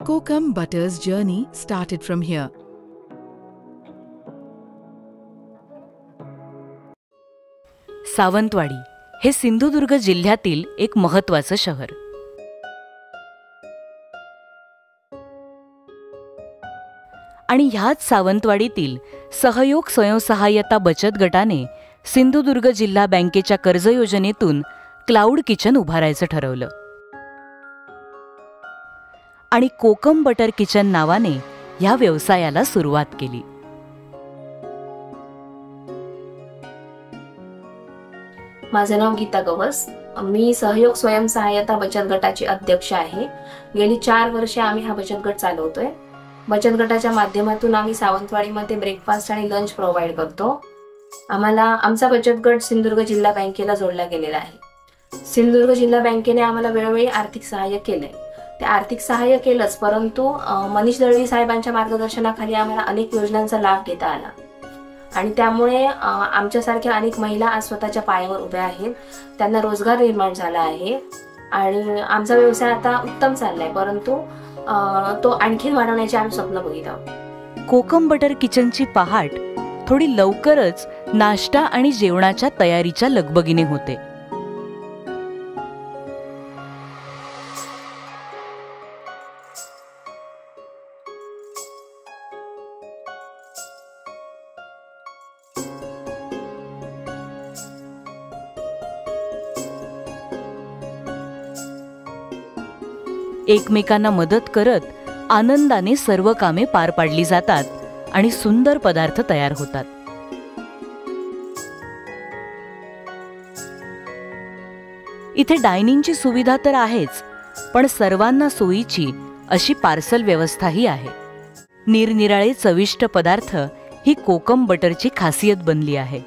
Kokum Butter's journey started from here. Sawantwadi हे सिंधुदुर्ग जिल्ह्यातील एक महत्त्वाचं शहर. आणि ह्याच सावंतवाडीतील सहयोग स्वयंसहाय्यता बचत गटाने सिंधुदुर्ग जिल्हा बँकेच्या कर्ज योजनेतून क्लाउड किचन उभारायचं ठरवलं. आणि कोकम बटर किचन नावाने ह्या व्यवसायाला सुरुवात केली. माझं नाव गीता गवस. मी सहयोग स्वयंसहाय्यता बचत गटाची अध्यक्ष आहे. गेली 4 वर्षे आम्ही हा बचत गट चालवतोय. बचत गटाच्या माध्यमातून आम्ही सावंतवाडीमध्ये ब्रेकफास्ट आणि लंच प्रोव्हाइड करतो. आमचा बचत गट सिंधुदुर्ग जिल्हा बँकेला जोडला गेलेला आहे. सिंधुदुर्ग जिल्हा बँकेने आम्हाला वेळोवेळी आर्थिक सहाय्य केलंय. ते आर्थिक सहाय्य केलंच, परंतु मनीष दळवी साहेबांच्या मार्गदर्शनाखाली आम्हाला अनेक योजनांचा लाभ घेता आला. आणि त्यामुळे आमच्यासारख्या अनेक महिला आज स्वतःच्या पायावर उभ्या आहेत. त्यांना रोजगार निर्माण झाला आहे आणि आमचा व्यवसाय आता उत्तम चाललाय, परंतु तो आणखी वाढवण्याचे आम्ही स्वप्न बघित आहोत. कोकम बटर किचनची पहाट थोडी लवकरच नाश्ता आणि जेवणाच्या तयारीच्या लगबगीने होते. एकमेकांना मदत करत आनंदाने सर्व कामे पार पाडली जातात आणि सुंदर पदार्थ तयार होतात. इथे डायनिंगची सुविधा तर आहेच, पण सर्वांना सोयीची अशी पार्सल व्यवस्थाही आहे. निरनिराळे चविष्ट पदार्थ ही कोकम बटरची खासियत बनली आहे.